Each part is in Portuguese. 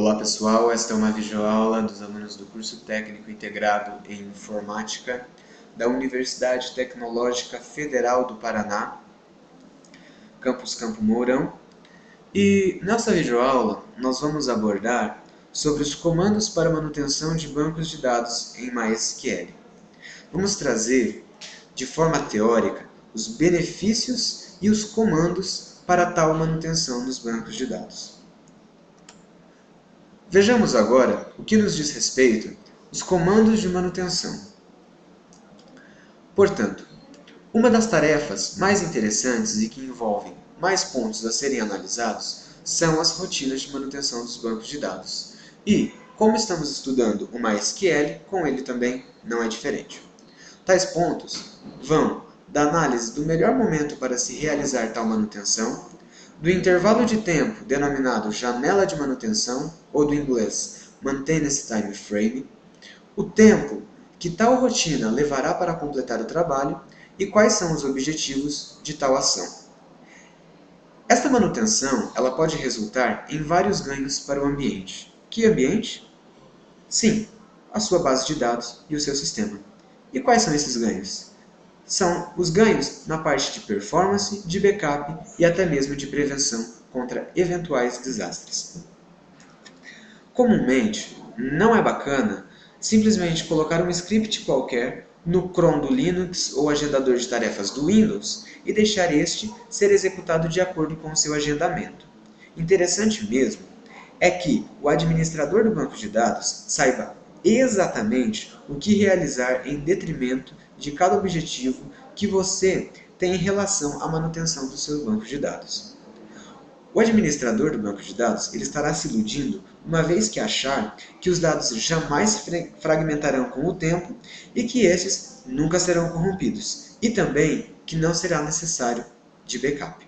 Olá pessoal, esta é uma videoaula dos alunos do curso técnico integrado em informática da Universidade Tecnológica Federal do Paraná, campus Campo Mourão. E nessa videoaula nós vamos abordar sobre os comandos para manutenção de bancos de dados em MySQL. Vamos trazer de forma teórica os benefícios e os comandos para tal manutenção dos bancos de dados. Vejamos agora o que nos diz respeito os comandos de manutenção. Portanto, uma das tarefas mais interessantes e que envolvem mais pontos a serem analisados são as rotinas de manutenção dos bancos de dados. E, como estamos estudando o MySQL, com ele também não é diferente. Tais pontos vão da análise do melhor momento para se realizar tal manutenção, do intervalo de tempo denominado janela de manutenção, ou do inglês Maintenance Time Frame, o tempo que tal rotina levará para completar o trabalho e quais são os objetivos de tal ação. Esta manutenção ela pode resultar em vários ganhos para o ambiente. Que ambiente? Sim, a sua base de dados e o seu sistema. E quais são esses ganhos? São os ganhos na parte de performance, de backup e até mesmo de prevenção contra eventuais desastres. Comumente, não é bacana simplesmente colocar um script qualquer no cron do Linux ou agendador de tarefas do Windows e deixar este ser executado de acordo com o seu agendamento. Interessante mesmo é que o administrador do banco de dados saiba exatamente o que realizar em detrimento de cada objetivo que você tem em relação à manutenção do seu banco de dados. O administrador do banco de dados ele estará se iludindo uma vez que achar que os dados jamais fragmentarão com o tempo e que estes nunca serão corrompidos, e também que não será necessário de backup.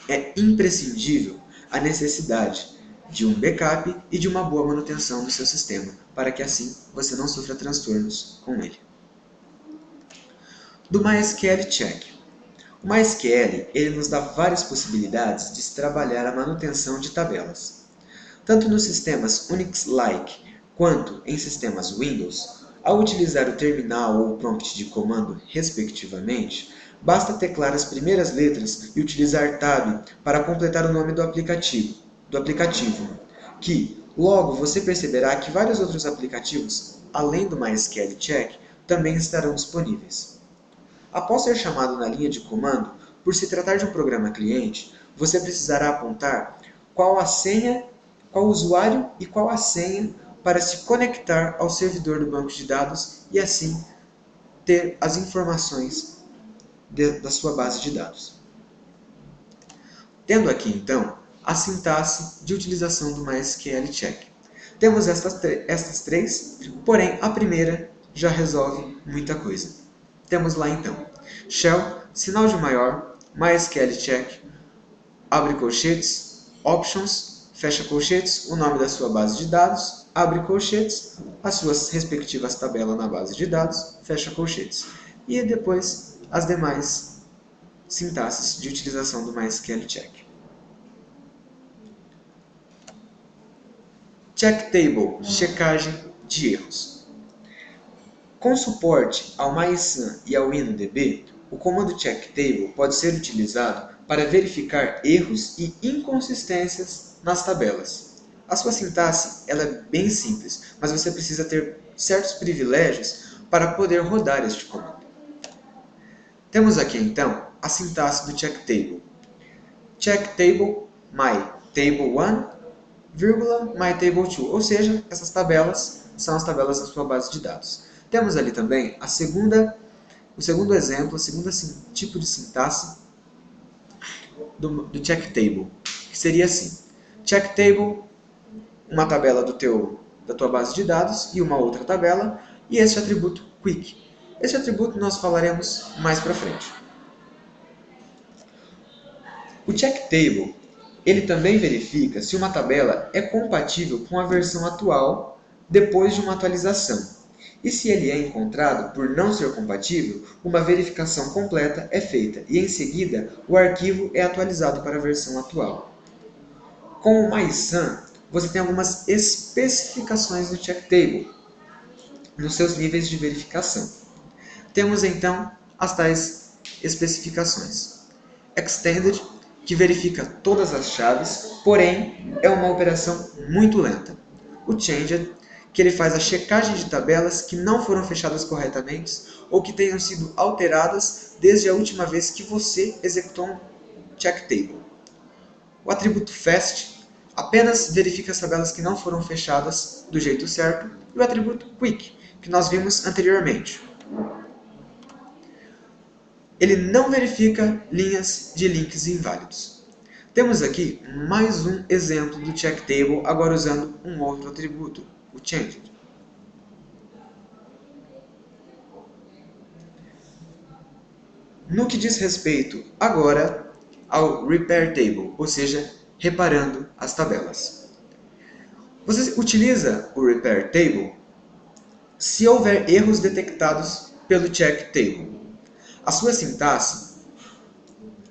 É imprescindível a necessidade de um backup e de uma boa manutenção do seu sistema, para que assim você não sofra transtornos com ele. Do MySQL Check. O MySQL ele nos dá várias possibilidades de se trabalhar a manutenção de tabelas. Tanto nos sistemas Unix-like quanto em sistemas Windows, ao utilizar o terminal ou o prompt de comando, respectivamente, basta teclar as primeiras letras e utilizar Tab para completar o nome do aplicativo, que logo você perceberá que vários outros aplicativos, além do MySQL Check, também estarão disponíveis. Após ser chamado na linha de comando, por se tratar de um programa cliente, você precisará apontar qual usuário e qual a senha para se conectar ao servidor do banco de dados e assim ter as informações da sua base de dados. Tendo aqui então a sintaxe de utilização do MySQL Check. Temos estas três, porém a primeira já resolve muita coisa. Temos lá então, shell, sinal de maior, MySQL Check, abre colchetes, options, fecha colchetes, o nome da sua base de dados, abre colchetes, as suas respectivas tabelas na base de dados, fecha colchetes. E depois as demais sintaxes de utilização do MySQL Check. Check Table, checagem de erros. Com suporte ao MySun e ao InnoDB, o comando checktable pode ser utilizado para verificar erros e inconsistências nas tabelas. A sua sintaxe ela é bem simples, mas você precisa ter certos privilégios para poder rodar este comando. Temos aqui então a sintaxe do checktable. Checktable myTable1, myTable2, ou seja, essas tabelas são as tabelas da sua base de dados. Temos ali também o segundo exemplo, o segundo tipo de sintaxe do checktable, que seria assim: checktable, uma tabela da tua base de dados e uma outra tabela, e este atributo quick. Este atributo nós falaremos mais para frente. O checktable ele também verifica se uma tabela é compatível com a versão atual depois de uma atualização. E se ele é encontrado por não ser compatível, uma verificação completa é feita e em seguida o arquivo é atualizado para a versão atual. Com o MySun, você tem algumas especificações no check table, nos seus níveis de verificação. Temos então as tais especificações. Extended, que verifica todas as chaves, porém é uma operação muito lenta. O Changed, que ele faz a checagem de tabelas que não foram fechadas corretamente ou que tenham sido alteradas desde a última vez que você executou um check table. O atributo Fast apenas verifica as tabelas que não foram fechadas do jeito certo, e o atributo Quick, que nós vimos anteriormente. Ele não verifica linhas de links inválidos. Temos aqui mais um exemplo do check table, agora usando um outro atributo, o changed. No que diz respeito agora ao repair table, ou seja, reparando as tabelas. Você utiliza o repair table se houver erros detectados pelo check table. A sua sintaxe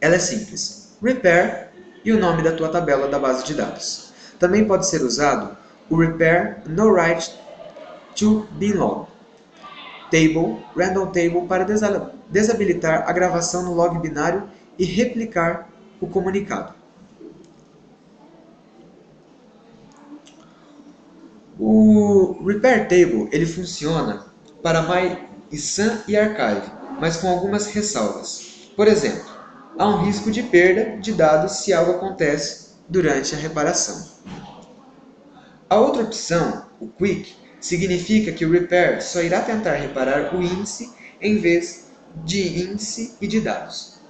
ela é simples. Repair e o nome da tua tabela da base de dados. Também pode ser usado o repair no write to binlog table, random table, para desabilitar a gravação no log binário e replicar o comunicado. O repair table ele funciona para MySun e Archive, mas com algumas ressalvas. Por exemplo, há um risco de perda de dados se algo acontece durante a reparação. A outra opção, o Quick, significa que o repair só irá tentar reparar o índice em vez de índice e de dados.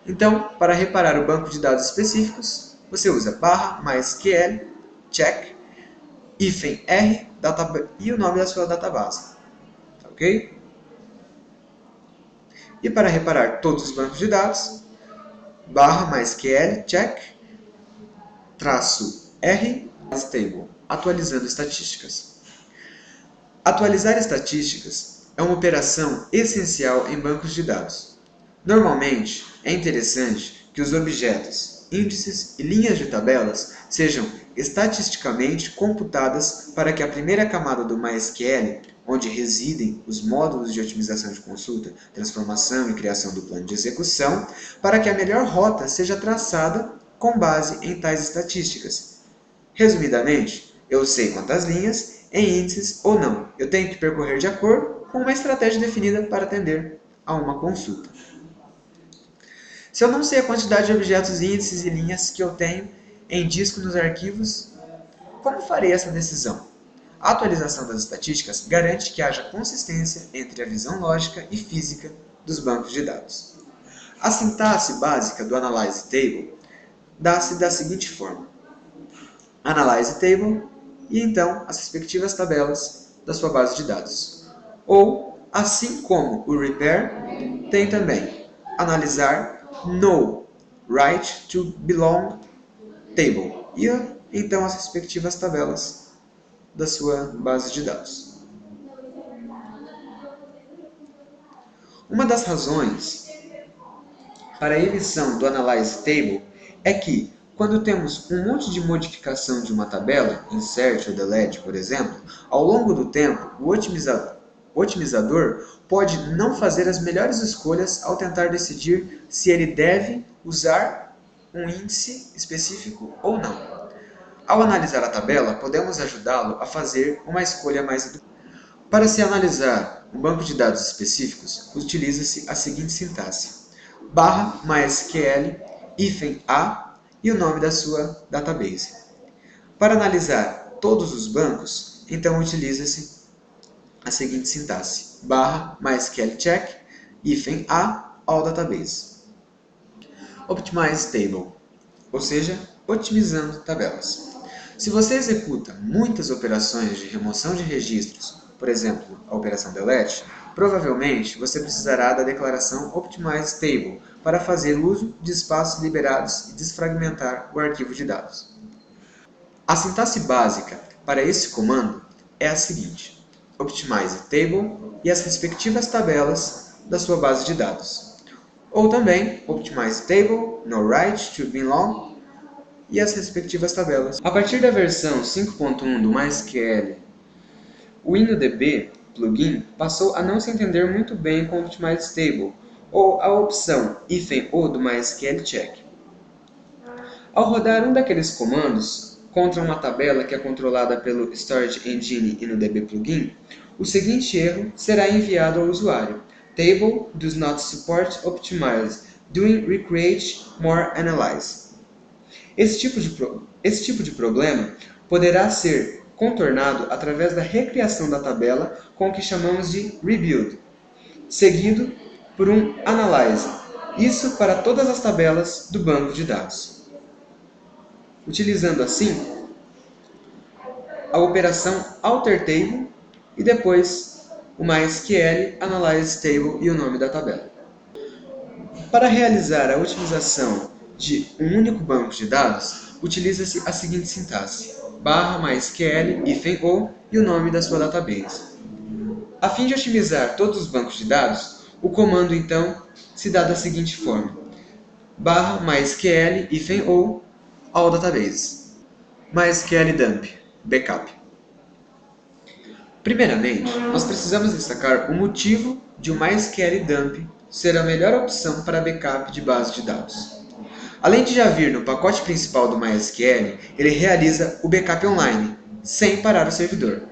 Então, para reparar o banco de dados específicos, você usa /mysql check -r e o nome da sua database. Ok? E para reparar todos os bancos de dados, /mysql check -r table, atualizando estatísticas. Atualizar estatísticas é uma operação essencial em bancos de dados. Normalmente, é interessante que os objetos, índices e linhas de tabelas sejam estatisticamente computadas para que a primeira camada do MySQL, onde residem os módulos de otimização de consulta, transformação e criação do plano de execução, para que a melhor rota seja traçada com base em tais estatísticas. Resumidamente, eu sei quantas linhas, em índices ou não, eu tenho que percorrer de acordo com uma estratégia definida para atender a uma consulta. Se eu não sei a quantidade de objetos, índices e linhas que eu tenho em disco nos arquivos, como farei essa decisão? A atualização das estatísticas garante que haja consistência entre a visão lógica e física dos bancos de dados. A sintaxe básica do Analyze Table dá-se da seguinte forma: Analyze Table e então as respectivas tabelas da sua base de dados. Ou, assim como o Repair, tem também analisar no write to belong table e então as respectivas tabelas da sua base de dados. Uma das razões para a emissão do Analyze Table é que, quando temos um monte de modificação de uma tabela, insert ou delete, por exemplo, ao longo do tempo, o otimizador pode não fazer as melhores escolhas ao tentar decidir se ele deve usar um índice específico ou não. Ao analisar a tabela, podemos ajudá-lo a fazer uma escolha mais educada. Para se analisar um banco de dados específicos, utiliza-se a seguinte sintaxe: /mysql -a e o nome da sua database. Para analisar todos os bancos, então utiliza-se a seguinte sintaxe: /mysql check -a all database. Optimize table, ou seja, otimizando tabelas. Se você executa muitas operações de remoção de registros, por exemplo, a operação delete, provavelmente você precisará da declaração Optimize Table para fazer uso de espaços liberados e desfragmentar o arquivo de dados. A sintaxe básica para esse comando é a seguinte: Optimize Table e as respectivas tabelas da sua base de dados. Ou também Optimize Table no write to belong e as respectivas tabelas. A partir da versão 5.1 do MySQL, o InnoDB plugin passou a não se entender muito bem com o Optimize Table, ou a opção -o do MySQL Check. Ao rodar um daqueles comandos contra uma tabela que é controlada pelo Storage Engine InnoDB plugin, o seguinte erro será enviado ao usuário: Table does not support Optimize, doing recreate more analyze. Esse tipo de problema poderá ser contornado através da recriação da tabela com o que chamamos de rebuild, seguido por um analyze, isso para todas as tabelas do banco de dados. Utilizando assim a operação alter table e depois o MySQL analyze table e o nome da tabela. Para realizar a otimização de um único banco de dados, utiliza-se a seguinte sintaxe: /MySQL-o e o nome da sua database. A fim de otimizar todos os bancos de dados, o comando então se dá da seguinte forma: /MySQL-o all databases. MySQL dump, backup. Primeiramente, nós precisamos destacar o motivo de o MySQL dump ser a melhor opção para backup de base de dados. Além de já vir no pacote principal do MySQL, ele realiza o backup online, sem parar o servidor.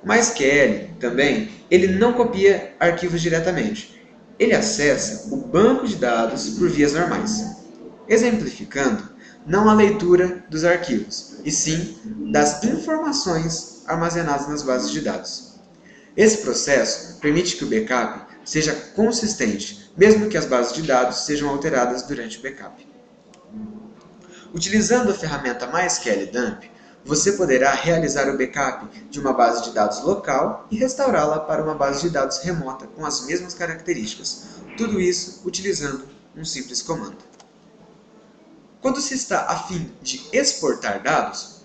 O MySQL, também, ele não copia arquivos diretamente. Ele acessa o banco de dados por vias normais. Exemplificando, não a leitura dos arquivos, e sim das informações armazenadas nas bases de dados. Esse processo permite que o backup seja consistente, mesmo que as bases de dados sejam alteradas durante o backup. Utilizando a ferramenta MySQL Dump, você poderá realizar o backup de uma base de dados local e restaurá-la para uma base de dados remota com as mesmas características, tudo isso utilizando um simples comando. Quando se está a fim de exportar dados,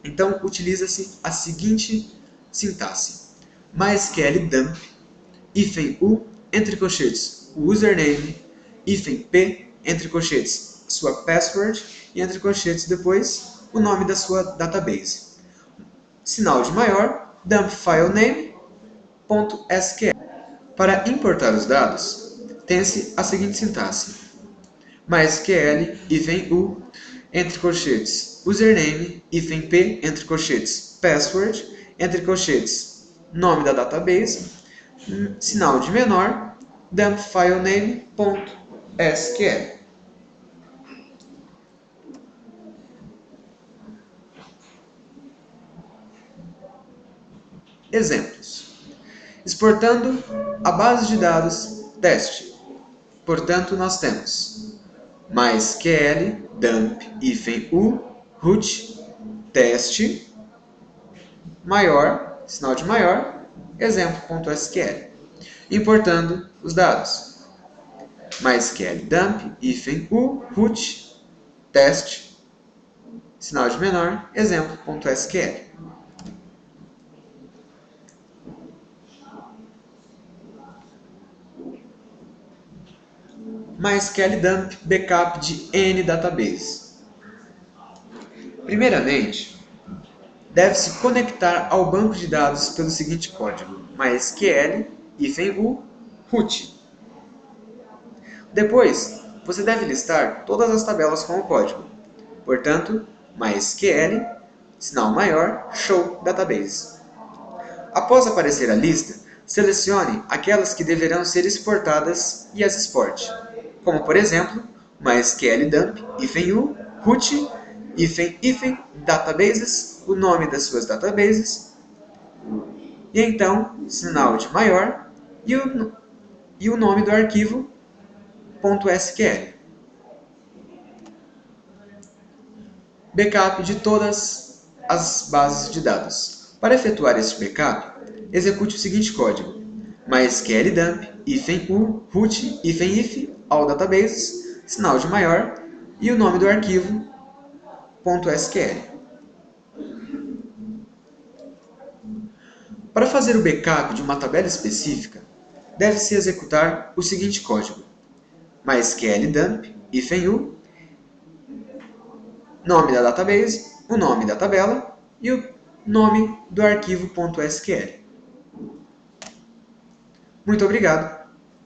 então utiliza-se a seguinte sintaxe: MySQL dump, -u, entre colchetes, o username, -p, entre colchetes, sua password, e entre colchetes depois, o nome da sua database. Sinal de maior, dump file name.sql. Para importar os dados, tem-se a seguinte sintaxe: MySQL, -u, entre colchetes, username, -p, entre colchetes, password, entre colchetes, nome da database, sinal de menor, dump file name.sql. Exemplos: exportando a base de dados teste. Portanto, nós temos MySQL dump -u root teste maior, sinal de maior, exemplo.sql. Importando os dados: MySQL dump -u root teste, sinal de menor, exemplo.sql. MySQL dump backup de N databases. Primeiramente, deve-se conectar ao banco de dados pelo seguinte código: MySQL -u root. Depois, você deve listar todas as tabelas com o código. Portanto, MySQL, sinal maior, show database. Após aparecer a lista, selecione aquelas que deverão ser exportadas e as exporte, como por exemplo, MySQL dump -u root databases, o nome das suas databases, e então sinal de maior e o nome do arquivo .sql. Backup de todas as bases de dados. Para efetuar este backup, execute o seguinte código: MySQL dump -u root if all databases, sinal de maior e o nome do arquivo .sql. Para fazer o backup de uma tabela específica, deve-se executar o seguinte código: MySQL dump -u nome da database, o nome da tabela e o nome do arquivo .sql. Muito obrigado